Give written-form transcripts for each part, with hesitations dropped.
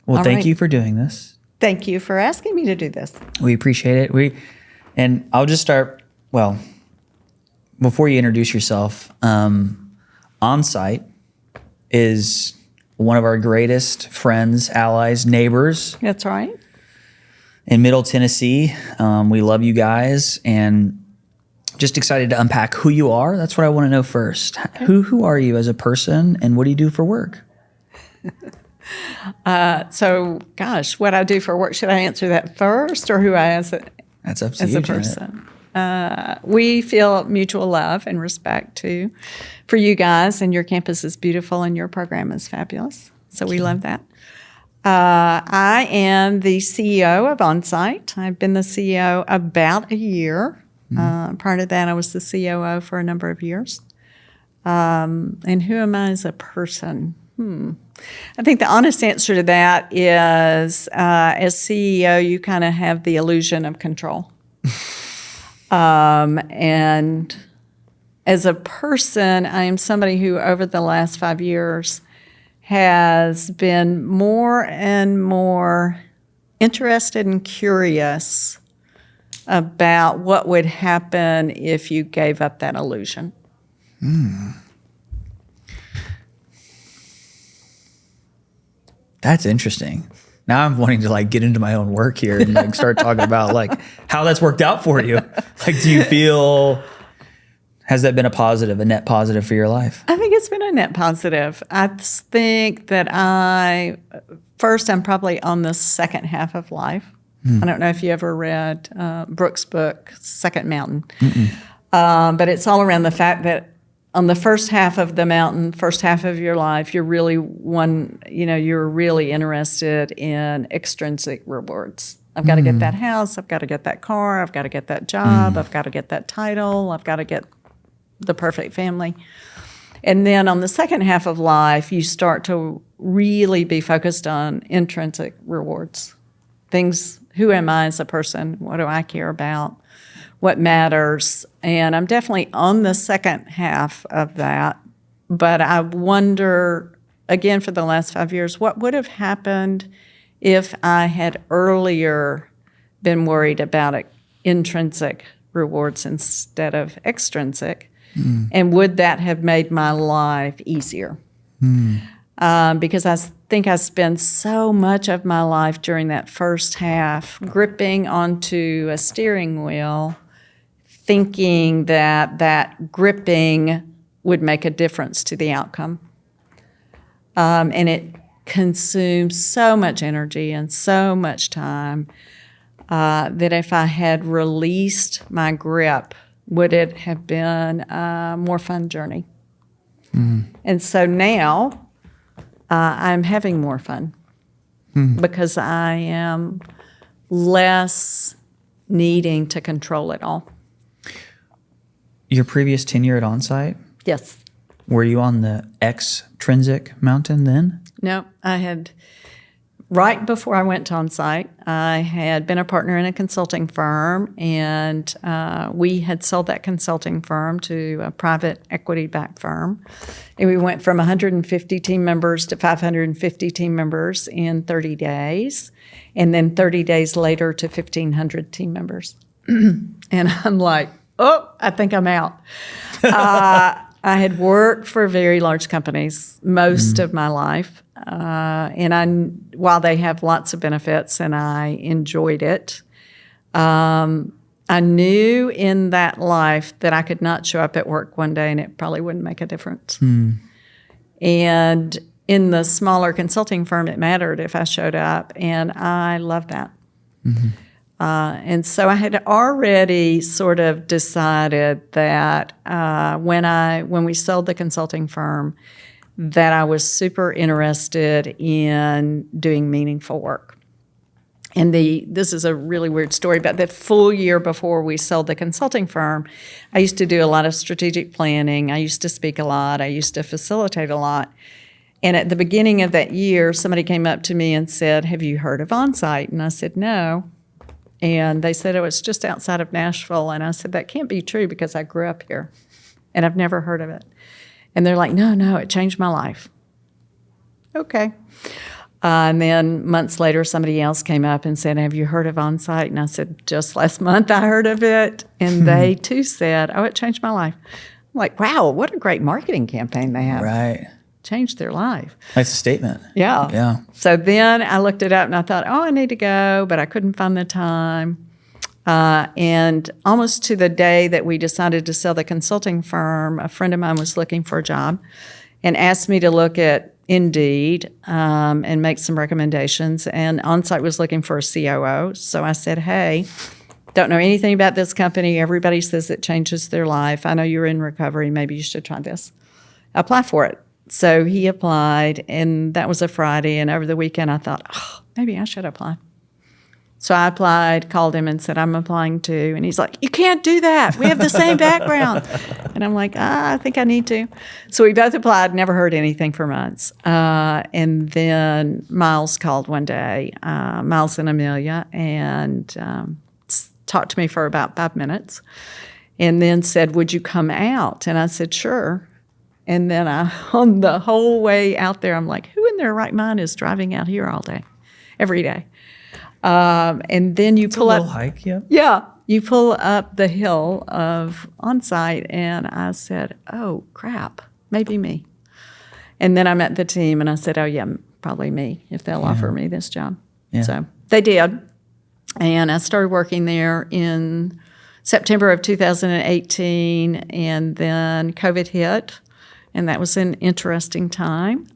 Well, All thank right. you for doing this. Thank you for asking me to do this. We appreciate it. And I'll just start, well, before you introduce yourself, Onsite is one of our greatest friends, allies, neighbors That's right. in Middle Tennessee. We love you guys and just excited to unpack who you are. That's what I want to know first. Okay. Who are you as a person and what do you do for work? What I do for work, should I answer that first or who I am That's up to as you, a person? We feel mutual love and respect for you guys, and your campus is beautiful and your program is fabulous. So we love that. I am the CEO of Onsite. I've been the CEO about a year. Prior to that, I was the COO for a number of years. And who am I as a person? I think the honest answer to that is, as CEO, you kind of have the illusion of control. And as a person, I am somebody who, over the last 5 years, has been more and more interested and curious about what would happen if you gave up that illusion. That's interesting. Now I'm wanting to get into my own work here and start talking about how that's worked out for you. Do you feel, has that been a net positive for your life? I think it's been a net positive. I think that I'm probably on the second half of life. I don't know if you ever read Brooks' book, Second Mountain. But it's all around the fact that on the first half of the mountain, first half of your life, you're really interested in extrinsic rewards. I've got to get that house, I've got to get that car, I've got to get that job, I've got to get that title, I've got to get the perfect family. And then on the second half of life, you start to really be focused on intrinsic rewards. Things, who am I as a person? What do I care about? What matters? And I'm definitely on the second half of that. But I wonder, again, for the last 5 years, what would have happened if I had earlier been worried about intrinsic rewards instead of extrinsic? And would that have made my life easier? Because I think I spent so much of my life during that first half gripping onto a steering wheel, thinking that gripping would make a difference to the outcome. And it consumes so much energy and so much time that if I had released my grip, would it have been a more fun journey? And so now I'm having more fun because I am less needing to control it all. Your previous tenure at Onsite? Yes. Were you on the extrinsic mountain then? No, right before I went to Onsite, I had been a partner in a consulting firm, and we had sold that consulting firm to a private equity-backed firm. And we went from 150 team members to 550 team members in 30 days, and then 30 days later to 1,500 team members. And I'm like, oh, I think I'm out. I had worked for very large companies most of my life, and while they have lots of benefits and I enjoyed it, I knew in that life that I could not show up at work one day and it probably wouldn't make a difference. And in the smaller consulting firm, it mattered if I showed up, and I love that. And so I had already sort of decided that when we sold the consulting firm, that I was super interested in doing meaningful work. And this is a really weird story, but the full year before we sold the consulting firm, I used to do a lot of strategic planning. I used to speak a lot. I used to facilitate a lot. And at the beginning of that year, somebody came up to me and said, "Have you heard of Onsite?" And I said, "No." And they said, "Oh, it's just outside of Nashville." And I said, "That can't be true because I grew up here and I've never heard of it." And they're like, No, it changed my life." Okay. And then months later, somebody else came up and said, have you heard of Onsite? And I said, just last month I heard of it. And they too said, oh, it changed my life. I'm like, wow, what a great marketing campaign they have. Right. Changed their life. That's a statement. Yeah. Yeah. So then I looked it up and I thought, oh, I need to go, but I couldn't find the time. And almost to the day that we decided to sell the consulting firm, a friend of mine was looking for a job and asked me to look at Indeed and make some recommendations. And Onsite was looking for a COO. So I said, hey, don't know anything about this company. Everybody says it changes their life. I know you're in recovery. Maybe you should try this. Apply for it. So he applied, and that was a Friday. And over the weekend, I thought, oh, maybe I should apply. So I applied, called him and said, I'm applying too. And he's like, you can't do that. We have the same background. And I'm like, I think I need to. So we both applied, never heard anything for months. And then Miles called one day, Miles and Amelia, and talked to me for about 5 minutes and then said, would you come out? And I said, sure. And then on the whole way out there, I'm like, who in their right mind is driving out here all day, every day? And then you pull up. It's a little hike, yeah. Yeah. You pull up the hill of Onsite, and I said, oh, crap, maybe me. And then I met the team, and I said, oh, yeah, probably me, if they'll offer me this job. Yeah. So they did. And I started working there in September of 2018, and then COVID hit, and that was an interesting time.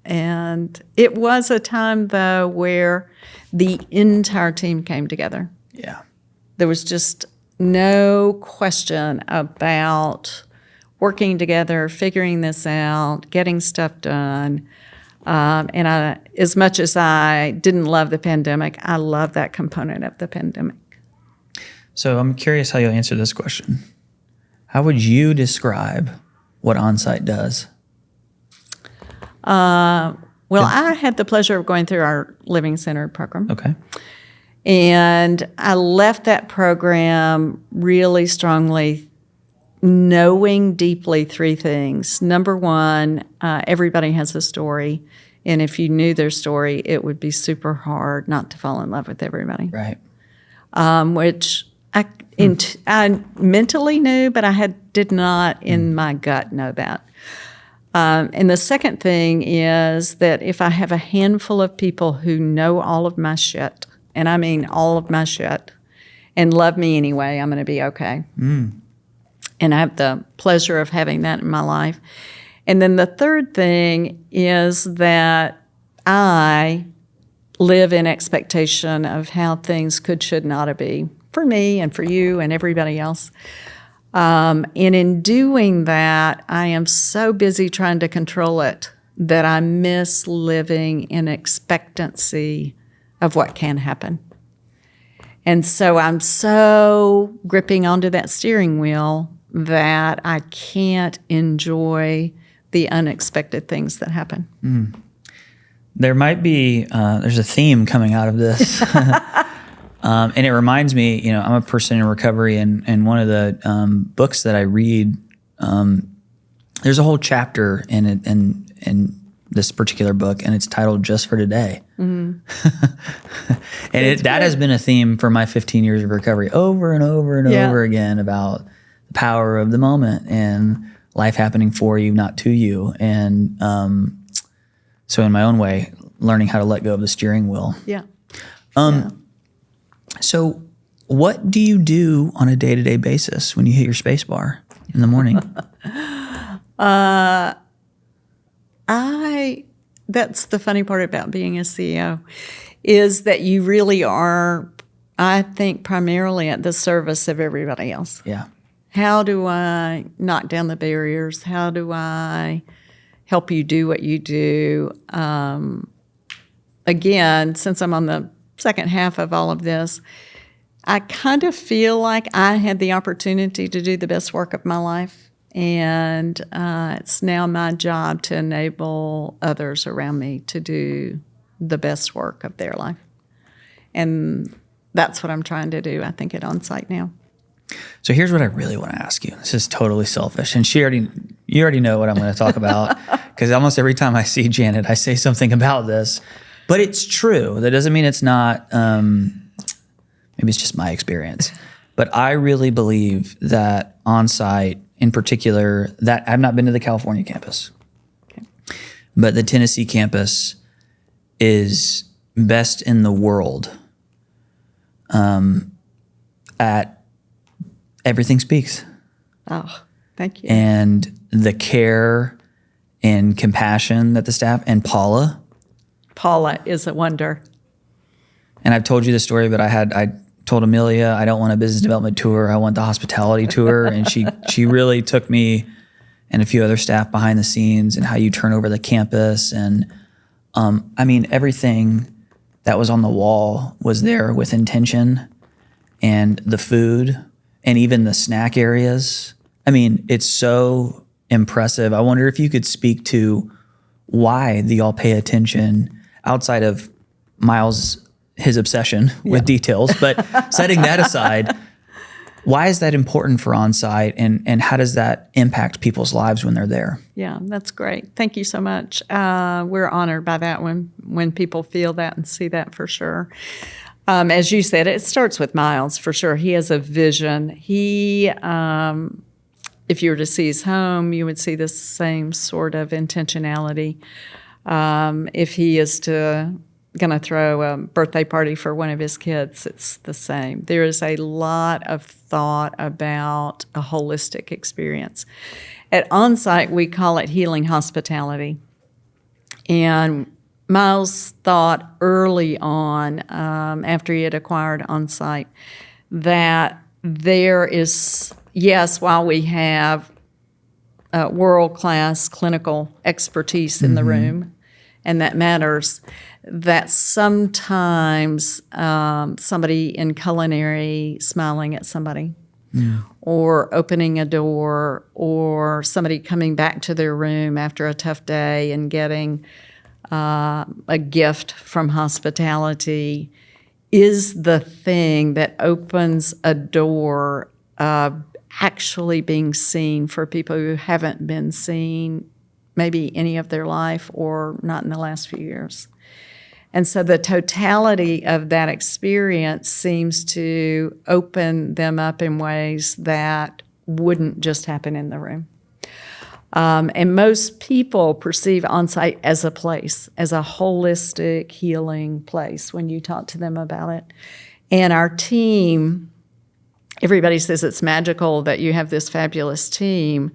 And it was a time, though, where the entire team came together. Yeah. There was just no question about working together, figuring this out, getting stuff done. And as much as I didn't love the pandemic, I love that component of the pandemic. So I'm curious how you'll answer this question. How would you describe what Onsite does? Well, I had the pleasure of going through our Living Centered program. Okay. And I left that program really strongly, knowing deeply 3 things. Number one, everybody has a story. And if you knew their story, it would be super hard not to fall in love with everybody. Right. Which I mentally knew, but I did not in my gut know that. And the second thing is that if I have a handful of people who know all of my shit, and I mean all of my shit, and love me anyway, I'm going to be okay. And I have the pleasure of having that in my life. And then the third thing is that I live in expectation of how things could, should, not to be for me and for you and everybody else. And in doing that, I am so busy trying to control it that I miss living in expectancy of what can happen. And so I'm so gripping onto that steering wheel that I can't enjoy the unexpected things that happen. There might be, there's a theme coming out of this. And it reminds me, I'm a person in recovery, and one of the books that I read, there's a whole chapter in it, in this particular book, and it's titled "Just for Today." And that has been a theme for my 15 years of recovery, over and over and over again, about the power of the moment and life happening for you, not to you. And so, in my own way, learning how to let go of the steering wheel. So what do you do on a day-to-day basis when you hit your space bar in the morning? That's the funny part about being a CEO, is that you really are, I think, primarily at the service of everybody else. Yeah. How do I knock down the barriers? How do I help you do what you do? Again, since I'm on the second half of all of this, I kind of feel like I had the opportunity to do the best work of my life, and it's now my job to enable others around me to do the best work of their life. And that's what I'm trying to do, I think, at Onsite now. So here's what I really want to ask you. This is totally selfish, and you already know what I'm going to talk about because almost every time I see Janet, I say something about this. But it's true. That doesn't mean it's not, maybe it's just my experience. But I really believe that Onsite, in particular, that I've not been to the California campus, but the Tennessee campus is best in the world at everything speaks. Oh, thank you. And the care and compassion that the staff, and Paula is a wonder. And I've told you the story, but I told Amelia, I don't want a business development tour. I want the hospitality tour. And she really took me and a few other staff behind the scenes and how you turn over the campus. And I mean, everything that was on the wall was there with intention, and the food and even the snack areas. I mean, it's so impressive. I wonder if you could speak to why the y'all pay attention outside of Miles, his obsession with details, but setting that aside, why is that important for Onsite, and how does that impact people's lives when they're there? Yeah, that's great. Thank you so much. We're honored by that when people feel that and see that for sure. As you said, it starts with Miles for sure. He has a vision. He, if you were to see his home, you would see the same sort of intentionality. If he is going to throw a birthday party for one of his kids, it's the same. There is a lot of thought about a holistic experience. At Onsite, we call it healing hospitality. And Miles thought early on, after he had acquired Onsite, that there is, yes, while we have world-class clinical expertise in the room, and that matters, that sometimes somebody in culinary smiling at somebody, or opening a door, or somebody coming back to their room after a tough day and getting a gift from hospitality is the thing that opens a door of actually being seen for people who haven't been seen maybe any of their life or not in the last few years. And so the totality of that experience seems to open them up in ways that wouldn't just happen in the room. And most people perceive Onsite as a place, as a holistic healing place when you talk to them about it. And our team, everybody says it's magical that you have this fabulous team.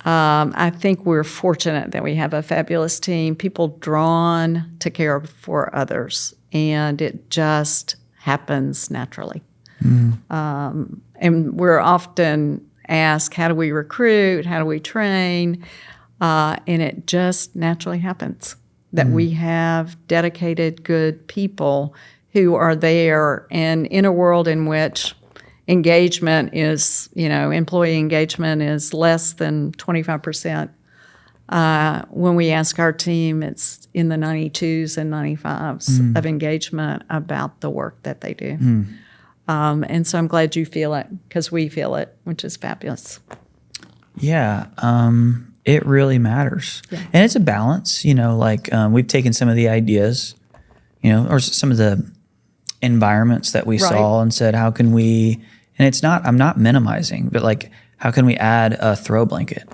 I think we're fortunate that we have a fabulous team, people drawn to care for others, and it just happens naturally. And we're often asked, how do we recruit? How do we train? And it just naturally happens that we have dedicated, good people who are there. And in a world in which engagement is, employee engagement is less than 25%, when we ask our team, it's in the 92s and 95s of engagement about the work that they do. And so I'm glad you feel it, because we feel it, which is fabulous. Yeah, it really matters. Yeah. And it's a balance, we've taken some of the ideas, or some of the environments that we saw and said, how can we, and I'm not minimizing, but how can we add a throw blanket,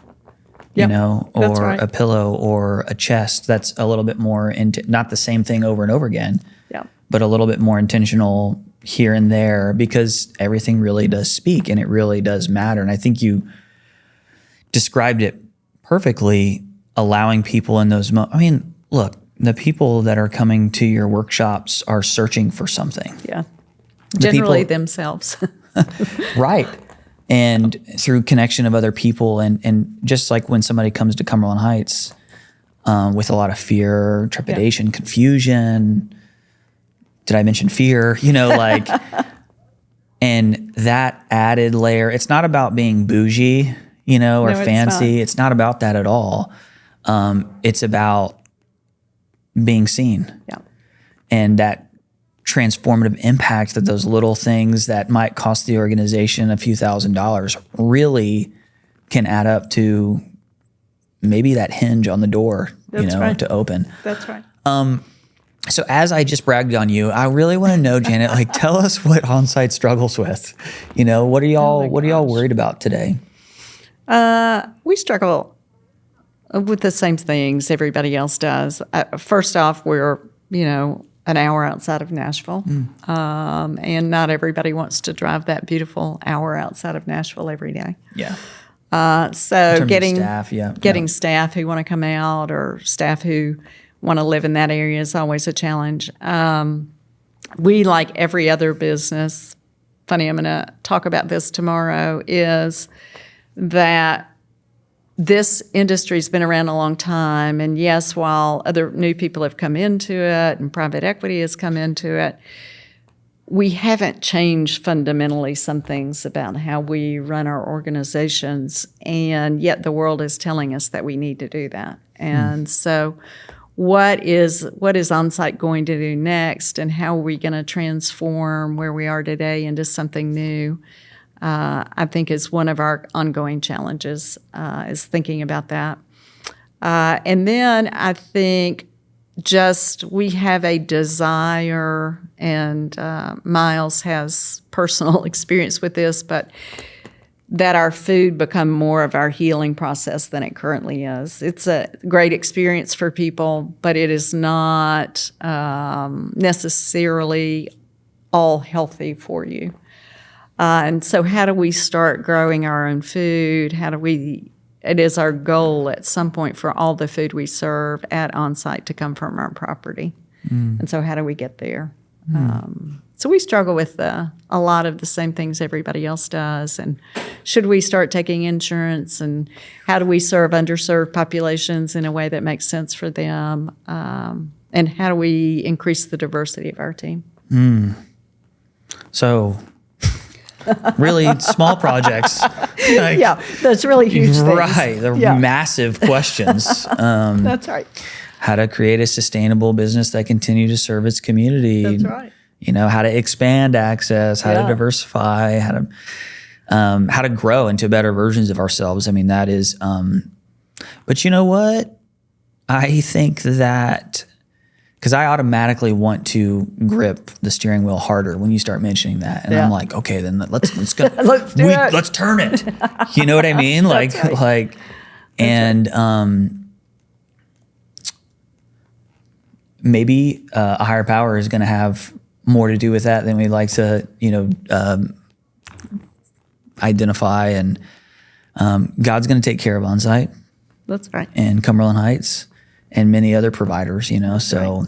or a pillow or a chest that's a little bit more, not the same thing over and over again, but a little bit more intentional here and there, because everything really does speak and it really does matter. And I think you described it perfectly, allowing people in those moments. I mean, look, the people that are coming to your workshops are searching for something. Yeah. Generally themselves. Right. And through connection of other people, and just like when somebody comes to Cumberland Heights with a lot of fear, trepidation, confusion, did I mention fear? And that added layer, it's not about being bougie, or fancy. It's not about that at all. It's about being seen. Yeah. And that transformative impact that those little things that might cost the organization a few $1,000s really can add up to maybe that hinge on the door, to open. That's right. So as I just bragged on you, I really want to know, Janet, like, tell us what Onsite struggles with. What are y'all worried about today? We struggle with the same things everybody else does. First off, we're, an hour outside of Nashville. And not everybody wants to drive that beautiful hour outside of Nashville every day. Yeah. So getting staff, staff who want to come out or staff who want to live in that area is always a challenge. We, like every other business, funny, I'm going to talk about this tomorrow, is that this industry's been around a long time. And yes, while other new people have come into it and private equity has come into it, we haven't changed fundamentally some things about how we run our organizations. And yet the world is telling us that we need to do that. And so what is Onsite going to do next, and how are we going to transform where we are today into something new? I think is one of our ongoing challenges, is thinking about that. And then I think just we have a desire, and Miles has personal experience with this, but that our food become more of our healing process than it currently is. It's a great experience for people, but it is not necessarily all healthy for you. And so how do we start growing our own food? It is our goal at some point for all the food we serve at Onsite to come from our property. And so how do we get there? So we struggle with a lot of the same things everybody else does. And should we start taking insurance? And how do we serve underserved populations in a way that makes sense for them? And how do we increase the diversity of our team? So really small projects. That's really huge things. Right. They're massive questions. That's right. How to create a sustainable business that continue to serve its community. That's right. How to expand access, how to diversify, how to grow into better versions of ourselves. I mean, that is, but you know what? I think that, because I automatically want to grip the steering wheel harder when you start mentioning that. And I'm like, okay, then let's go. Let's turn it. You know what I mean? Maybe a higher power is going to have more to do with that than we'd like to, identify. And God's going to take care of Onsite. That's right. And Cumberland Heights and many other providers, so. Right.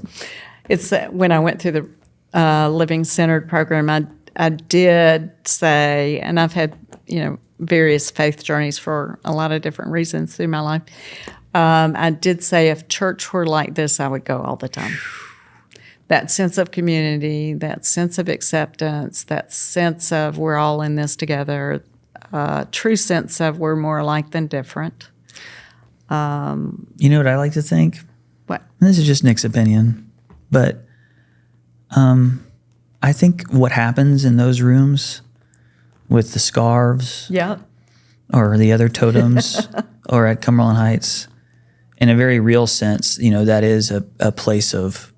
It's when I went through the Living Centered program, I did say, and I've had, various faith journeys for a lot of different reasons through my life. I did say if church were like this, I would go all the time. That sense of community, that sense of acceptance, that sense of we're all in this together, true sense of we're more alike than different. You know what I like to think? What? And this is just Nick's opinion, but I think what happens in those rooms with the scarves or the other totems or at Cumberland Heights, in a very real sense, that is a place of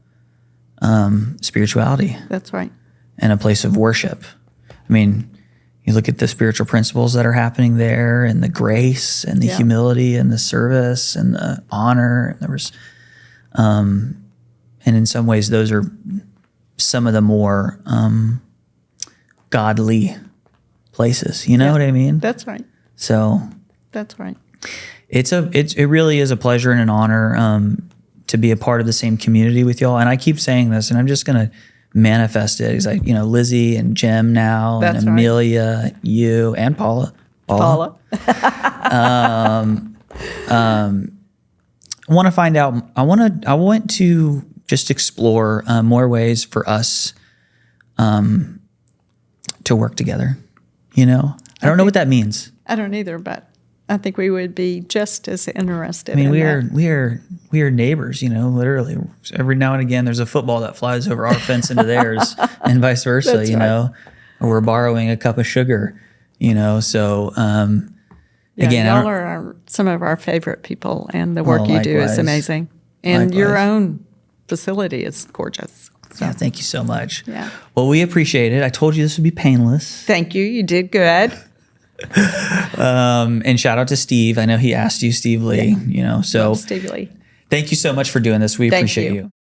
spirituality. That's right. And a place of worship. I mean, you look at the spiritual principles that are happening there, and the grace and the humility and the service and the honor. There was, and in some ways, those are some of the more godly places. You know what I mean? That's right. So that's right. It really is a pleasure and an honor to be a part of the same community with y'all. And I keep saying this, and I'm just gonna manifest it. Is Lizzie and Jim now, that's and Amelia, right. You, and Paula. Paula. Want to find out. I want to just explore more ways for us to work together. I don't know what that means. I don't either, but I think we would be just as interested. I mean, we are neighbors. Literally every now and again, there's a football that flies over our fence into theirs, and vice versa. Or we're borrowing a cup of sugar. So Yeah, Again, y'all are some of our favorite people, and the work you do is likewise. amazing. And your Likewise. own facility is gorgeous. So, yeah, thank you so much. Yeah. Well, we appreciate it. I told you this would be painless. thank you. You did good. And shout out to Steve. I know he asked you, Steve Lee, so Love Stevie Lee. thank you so much for doing this. We Thank appreciate you. you.